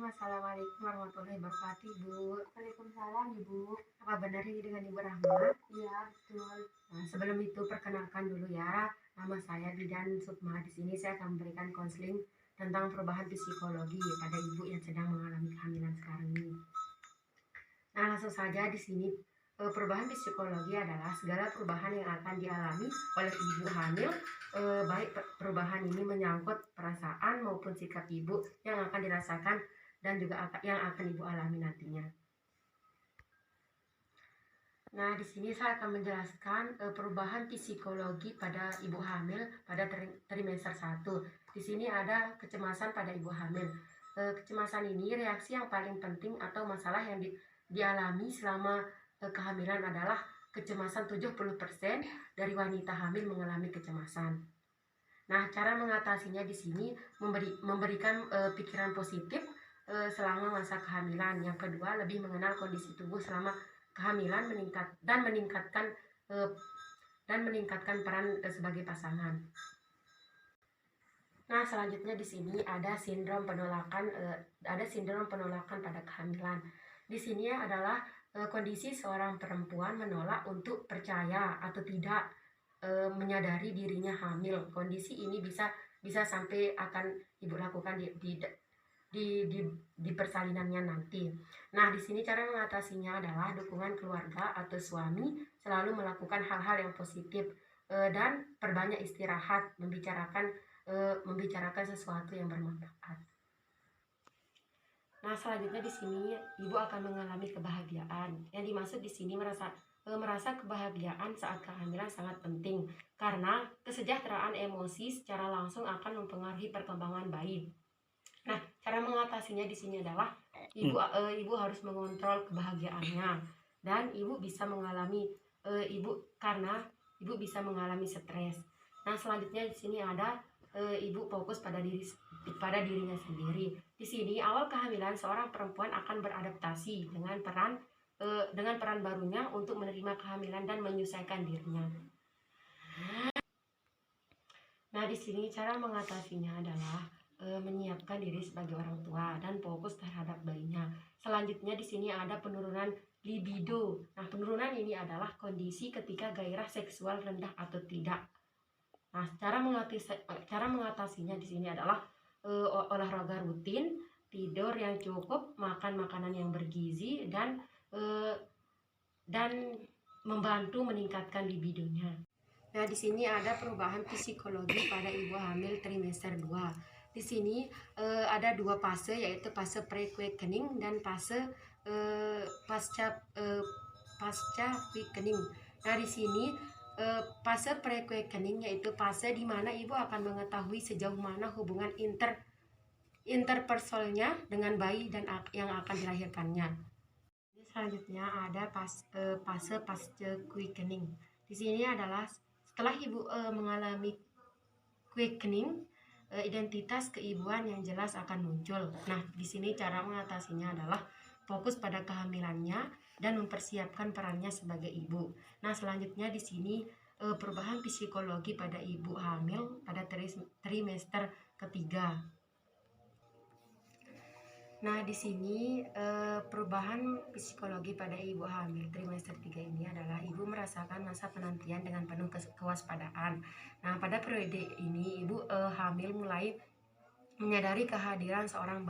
Bismillahirrahmanirrahim. Assalamualaikum warahmatullahi wabarakatuh, Ibu. Waalaikumsalam, Ibu. Apa benar ini dengan Ibu Rahma? Iya, betul. Nah, sebelum itu perkenalkan dulu ya. Nama saya Bidan Sukma. Di sini saya akan memberikan konseling tentang perubahan psikologi pada ibu yang sedang mengalami kehamilan sekarang ini. Nah, langsung saja di sini perubahan psikologi adalah segala perubahan yang akan dialami oleh ibu hamil, baik perubahan ini menyangkut perasaan maupun sikap ibu yang akan dirasakan dan juga yang akan ibu alami nantinya. Nah, di sini saya akan menjelaskan perubahan psikologi pada ibu hamil pada trimester 1. Di sini ada kecemasan pada ibu hamil. Kecemasan ini reaksi yang paling penting atau masalah yang dialami selama kehamilan adalah kecemasan. 70% dari wanita hamil mengalami kecemasan. Nah, cara mengatasinya di sini memberikan pikiran positif selama masa kehamilan. Yang kedua, lebih mengenal kondisi tubuh selama kehamilan meningkatkan peran sebagai pasangan. Nah, selanjutnya di sini ada sindrom penolakan pada kehamilan. Di sini adalah kondisi seorang perempuan menolak untuk percaya atau tidak menyadari dirinya hamil. Kondisi ini bisa sampai akan ibu lakukan di persalinannya nanti. Nah, di sini cara mengatasinya adalah dukungan keluarga atau suami, selalu melakukan hal-hal yang positif dan perbanyak istirahat, membicarakan sesuatu yang bermanfaat. Nah, selanjutnya di sini ibu akan mengalami kebahagiaan. Yang dimaksud di sini merasa kebahagiaan saat kehamilan sangat penting karena kesejahteraan emosi secara langsung akan mempengaruhi perkembangan bayi. Nah, cara mengatasinya di sini adalah ibu harus mengontrol kebahagiaannya dan ibu bisa mengalami bisa mengalami stres. Nah, selanjutnya di sini ada ibu fokus pada dirinya sendiri. Di sini awal kehamilan seorang perempuan akan beradaptasi dengan peran barunya untuk menerima kehamilan dan menyesuaikan dirinya. Nah, di sini cara mengatasinya adalah menyiapkan diri sebagai orang tua dan fokus terhadap bayinya. Selanjutnya di sini ada penurunan libido. Nah, penurunan ini adalah kondisi ketika gairah seksual rendah atau tidak. Nah, cara mengatasinya di sini adalah olahraga rutin, tidur yang cukup, makan makanan yang bergizi dan membantu meningkatkan libidonya. Nah, di sini ada perubahan psikologi pada ibu hamil trimester 2. Di sini ada dua fase, yaitu fase pre-quickening dan fase pasca quickening. Nah, di sini fase pre-quickening yaitu fase di mana ibu akan mengetahui sejauh mana hubungan interpersonalnya dengan bayi dan yang akan dilahirkannya. Selanjutnya ada fase pasca quickening. Di sini adalah setelah ibu mengalami quickening, identitas keibuan yang jelas akan muncul. Nah, di sini cara mengatasinya adalah fokus pada kehamilannya dan mempersiapkan perannya sebagai ibu. Nah, selanjutnya di sini perubahan psikologi pada ibu hamil pada trimester ketiga. Nah, di sini perubahan psikologi pada ibu hamil trimester 3 ini adalah ibu merasakan masa penantian dengan penuh kewaspadaan. Nah, pada periode ini ibu hamil mulai menyadari kehadiran seorang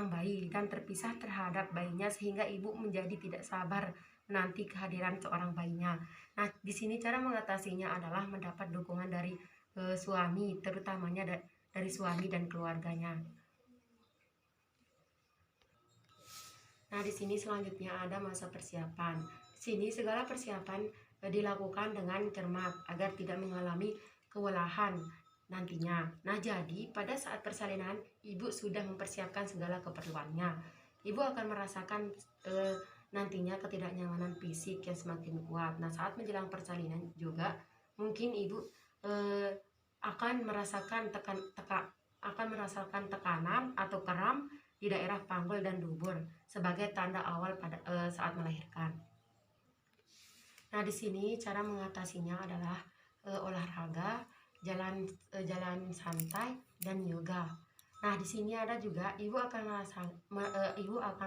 bayi dan terpisah terhadap bayinya, sehingga ibu menjadi tidak sabar menanti kehadiran seorang bayinya. Nah, di sini cara mengatasinya adalah mendapat dukungan dari suami, terutamanya dari suami dan keluarganya. Nah, di sini selanjutnya ada masa persiapan. Di sini segala persiapan dilakukan dengan cermat agar tidak mengalami kewalahan nantinya. Nah, jadi pada saat persalinan ibu sudah mempersiapkan segala keperluannya. Ibu akan merasakan nantinya ketidaknyamanan fisik yang semakin kuat. Nah, saat menjelang persalinan juga mungkin ibu akan merasakan tekanan atau kram di daerah panggul dan dubur sebagai tanda awal pada saat melahirkan. Nah, di sini cara mengatasinya adalah olahraga, jalan santai dan yoga. Nah, di sini ada juga ibu akan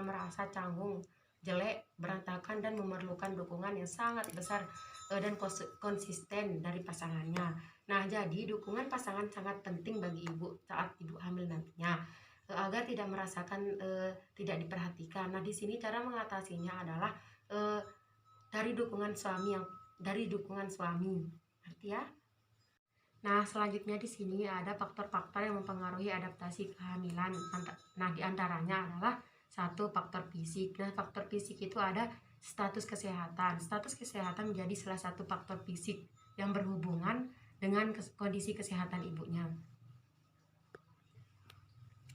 merasa canggung, jelek, berantakan dan memerlukan dukungan yang sangat besar dan konsisten dari pasangannya. Nah, jadi dukungan pasangan sangat penting bagi ibu saat ibu hamil nantinya agar tidak merasakan tidak diperhatikan. Nah, di sini cara mengatasinya adalah eh, dari dukungan suami. Ngerti ya? Nah, selanjutnya di sini ada faktor-faktor yang mempengaruhi adaptasi kehamilan. Nah, di antaranya adalah satu faktor fisik. Nah, faktor fisik itu ada status kesehatan. Status kesehatan menjadi salah satu faktor fisik yang berhubungan dengan kondisi kesehatan ibunya.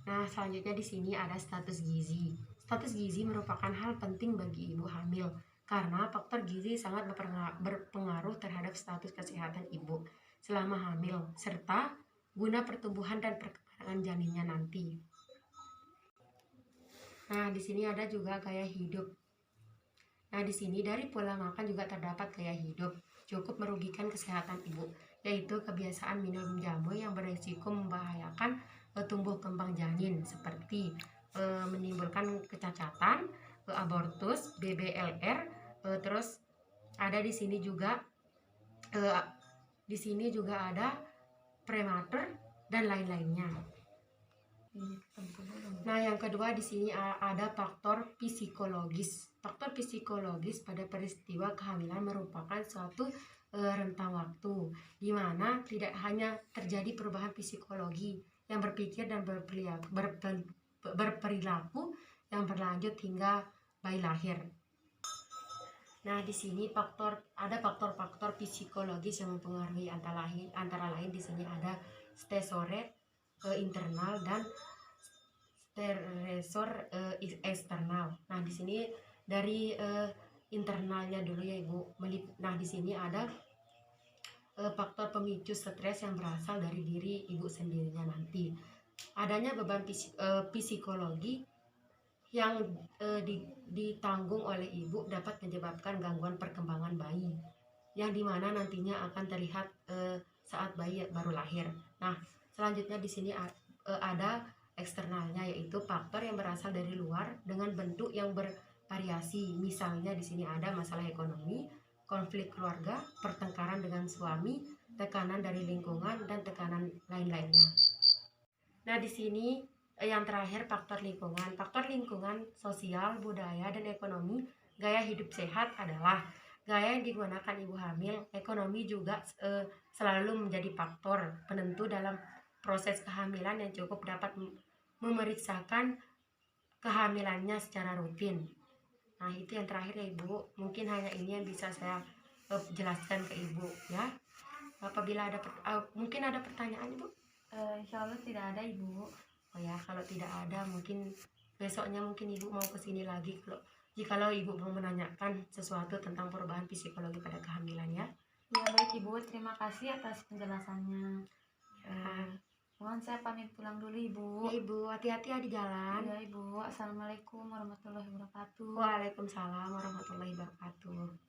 Nah, selanjutnya di sini ada status gizi. Status gizi merupakan hal penting bagi ibu hamil karena faktor gizi sangat berpengaruh terhadap status kesehatan ibu selama hamil serta guna pertumbuhan dan perkembangan janinnya nanti. Nah, di sini ada juga gaya hidup. Nah, di sini dari pola makan juga terdapat gaya hidup cukup merugikan kesehatan ibu, yaitu kebiasaan minum jamu yang berisiko membahayakan tumbuh kembang janin seperti menimbulkan kecacatan, abortus, BBLR, terus ada di sini juga ada prematur dan lain-lainnya. Nah, yang kedua di sini ada faktor psikologis. Faktor psikologis pada peristiwa kehamilan merupakan suatu rentang waktu di mana tidak hanya terjadi perubahan psikologi yang berpikir dan berperilaku yang berlanjut hingga bayi lahir. Nah, di sini ada faktor-faktor psikologis yang mempengaruhi antara lain di sini ada stresor internal dan stresor eksternal. Nah, di sini dari internalnya dulu ya Ibu. Nah, di sini ada faktor pemicu stres yang berasal dari diri ibu sendirinya nanti. Adanya beban psikologi yang ditanggung oleh ibu dapat menyebabkan gangguan perkembangan bayi yang dimana nantinya akan terlihat saat bayi baru lahir. Nah, selanjutnya di sini ada eksternalnya, yaitu faktor yang berasal dari luar dengan bentuk yang bervariasi. Misalnya di sini ada masalah ekonomi, konflik keluarga, pertengkaran dengan suami, tekanan dari lingkungan dan tekanan lain-lainnya. Nah, di sini yang terakhir faktor lingkungan. Faktor lingkungan sosial, budaya, dan ekonomi gaya hidup sehat adalah gaya yang digunakan ibu hamil. Ekonomi juga selalu menjadi faktor penentu dalam proses kehamilan yang cukup dapat memeriksakan kehamilannya secara rutin. Nah, itu yang terakhir ya Ibu. Mungkin hanya ini yang bisa saya jelaskan ke Ibu ya. Apabila ada mungkin ada pertanyaan Ibu? Insya Allah tidak ada Ibu. Oh ya, kalau tidak ada mungkin besoknya mungkin Ibu mau kesini lagi jikalau Ibu mau menanyakan sesuatu tentang perubahan psikologi pada kehamilan ya. Ya baik Ibu, terima kasih atas penjelasannya. Mohon saya pamit pulang dulu Ibu. Ya Ibu, hati-hati ya di jalan. Ya Ibu, Assalamualaikum warahmatullahi wabarakatuh. Waalaikumsalam warahmatullahi wabarakatuh.